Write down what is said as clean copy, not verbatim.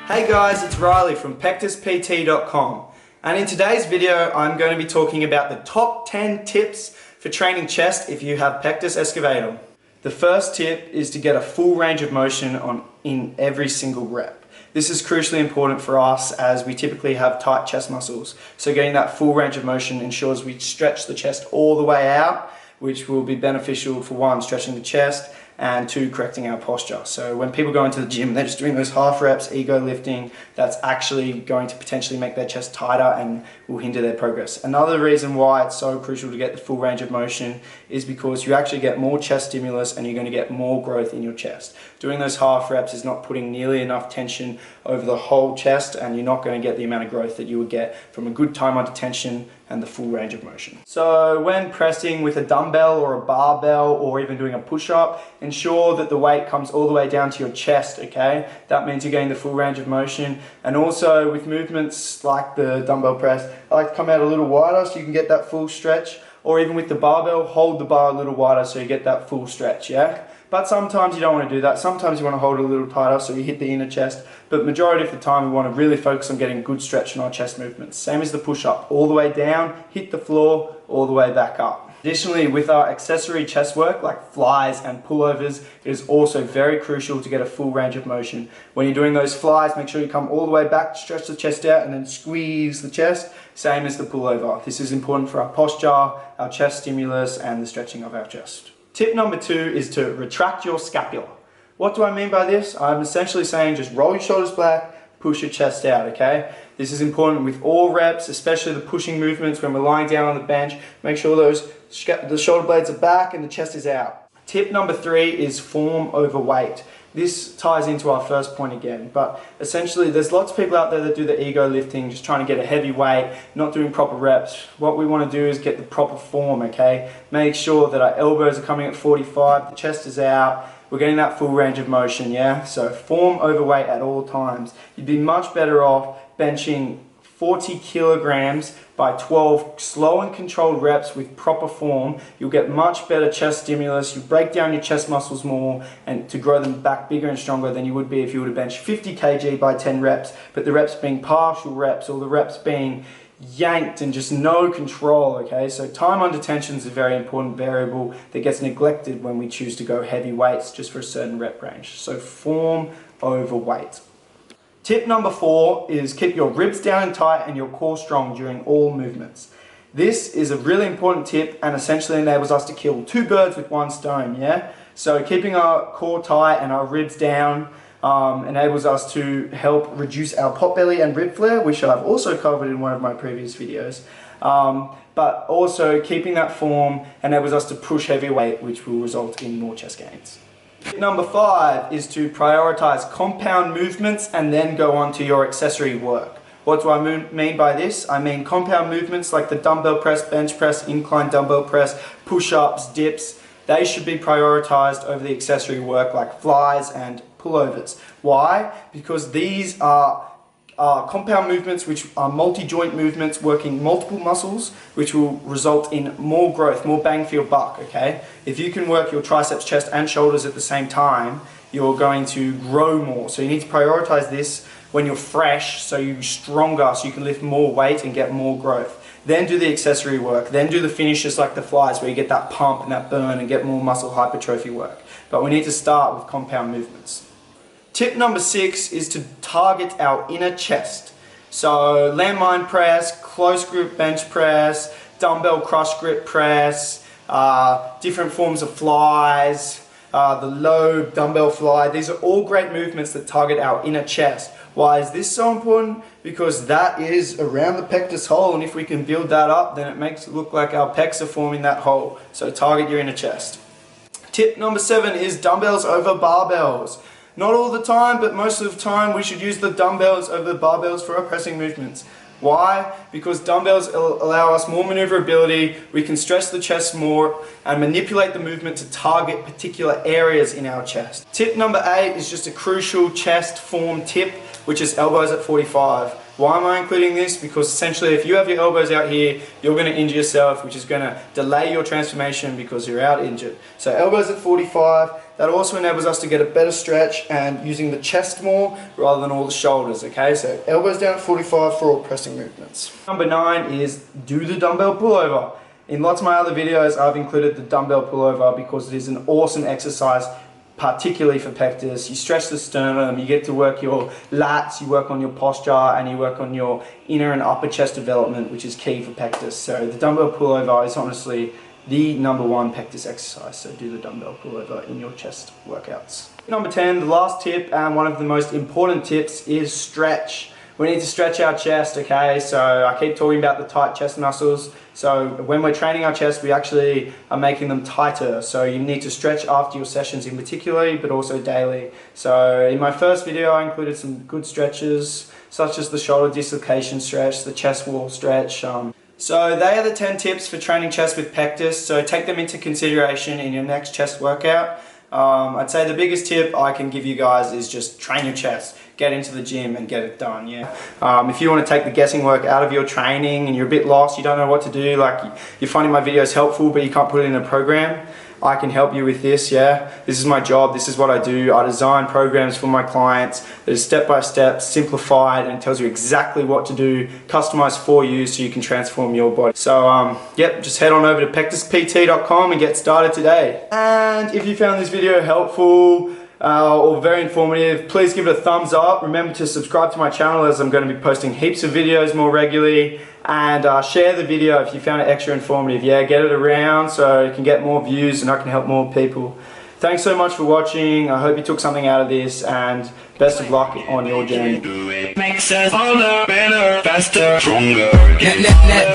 Hey guys, it's Riley from PectusPT.com, and in today's video I'm going to be talking about the top 10 tips for training chest if you have Pectus Excavatum. The first tip is to get a full range of motion in every single rep. This is crucially important for us as we typically have tight chest muscles, so getting that full range of motion ensures we stretch the chest all the way out, which will be beneficial for one, stretching the chest, and two, correcting our posture. So when people go into the gym, they're just doing those half reps, ego lifting, that's actually going to potentially make their chest tighter and will hinder their progress. Another reason why it's so crucial to get the full range of motion is because you actually get more chest stimulus and you're going to get more growth in your chest. Doing those half reps is not putting nearly enough tension over the whole chest, and you're not going to get the amount of growth that you would get from a good time under tension and the full range of motion. So when pressing with a dumbbell or a barbell or even doing a push-up, ensure that the weight comes all the way down to your chest, okay? That means you're getting the full range of motion. And also with movements like the dumbbell press, I like to come out a little wider so you can get that full stretch, or even with the barbell, hold the bar a little wider so you get that full stretch, yeah? But sometimes you don't want to do that. Sometimes you want to hold it a little tighter so you hit the inner chest. But majority of the time we want to really focus on getting good stretch in our chest movements. Same as the push-up. All the way down, hit the floor, all the way back up. Additionally, with our accessory chest work like flies and pullovers, it is also very crucial to get a full range of motion. When you're doing those flies, make sure you come all the way back, stretch the chest out, and then squeeze the chest. Same as the pullover. This is important for our posture, our chest stimulus, and the stretching of our chest. Tip number 2 is to retract your scapula. What do I mean by this? I'm essentially saying just roll your shoulders back, push your chest out, okay? This is important with all reps, especially the pushing movements when we're lying down on the bench. Make sure the shoulder blades are back and the chest is out. Tip number 3 is form over weight. This ties into our first point again, but essentially there's lots of people out there that do the ego lifting, just trying to get a heavy weight, not doing proper reps. What we want to do is get the proper form, okay? Make sure that our elbows are coming at 45, the chest is out, we're getting that full range of motion, yeah? So form over weight at all times. You'd be much better off benching 40 kilograms by 12 slow and controlled reps with proper form. You'll get much better chest stimulus, you break down your chest muscles more and to grow them back bigger and stronger than you would be if you were to bench 50 kg by 10 reps, but the reps being partial reps or the reps being yanked and just no control, okay? So time under tension is a very important variable that gets neglected when we choose to go heavy weights just for a certain rep range. So form over weight. Tip number 4 is keep your ribs down and tight and your core strong during all movements. This is a really important tip and essentially enables us to kill 2 birds with 1 stone, yeah? So keeping our core tight and our ribs down enables us to help reduce our pot belly and rib flare, which I've also covered in one of my previous videos. But also keeping that form enables us to push heavy weight, which will result in more chest gains. Tip number 5 is to prioritize compound movements and then go on to your accessory work. What do I mean by this? I mean compound movements like the dumbbell press, bench press, incline dumbbell press, push-ups, dips. They should be prioritized over the accessory work like flies and pullovers. Why? Because these are compound movements which are multi-joint movements working multiple muscles, which will result in more growth, more bang for your buck, okay? If you can work your triceps, chest and shoulders at the same time, you're going to grow more. So you need to prioritize this when you're fresh, so you're stronger, so you can lift more weight and get more growth. Then do the accessory work, then do the finishes like the flies where you get that pump and that burn and get more muscle hypertrophy work. But we need to start with compound movements. Tip number 6 is to target our inner chest. So landmine press, close grip bench press, dumbbell crush grip press, different forms of flies, the low dumbbell fly. These are all great movements that target our inner chest. Why is this so important? Because that is around the pectus hole, and if we can build that up, then it makes it look like our pecs are forming that hole. So target your inner chest. Tip number 7 is dumbbells over barbells. Not all the time, but most of the time we should use the dumbbells over the barbells for our pressing movements. Why? Because dumbbells allow us more maneuverability, we can stress the chest more and manipulate the movement to target particular areas in our chest. Tip number 8 is just a crucial chest form tip, which is elbows at 45. Why am I including this? Because essentially if you have your elbows out here, you're going to injure yourself, which is going to delay your transformation because you're out injured. So elbows at 45, that also enables us to get a better stretch and using the chest more rather than all the shoulders, okay? So elbows down at 45 for all pressing movements. Number 9 is do the dumbbell pullover. In lots of my other videos, I've included the dumbbell pullover because it is an awesome exercise, particularly for pectus. You stretch the sternum, you get to work your lats, you work on your posture, and you work on your inner and upper chest development, which is key for pectus. So the dumbbell pullover is honestly the #1 pectus exercise. So do the dumbbell pullover in your chest workouts. Number 10, the last tip and one of the most important tips is stretch. We need to stretch our chest, okay? So I keep talking about the tight chest muscles. So when we're training our chest, we actually are making them tighter. So you need to stretch after your sessions in particular, but also daily. So in my first video, I included some good stretches, such as the shoulder dislocation stretch, the chest wall stretch. So they are the 10 tips for training chest with pectus. So take them into consideration in your next chest workout. I'd say the biggest tip I can give you guys is just train your chest. Get into the gym and get it done, yeah. If you want to take the guessing work out of your training and you're a bit lost, you don't know what to do, like you're finding my videos helpful but you can't put it in a program, I can help you with this, yeah. This is my job, this is what I do. I design programs for my clients that is step by step, simplified, and tells you exactly what to do, customized for you so you can transform your body. So yep, just head on over to pectuspt.com and get started today. And if you found this video helpful or very informative, please give it a thumbs up. Remember to subscribe to my channel as I'm going to be posting heaps of videos more regularly, and share the video if you found it extra informative. Yeah, get it around so it can get more views and I can help more people. Thanks so much for watching. I hope you took something out of this, and best of luck on your journey. Makes us harder, better, faster, stronger.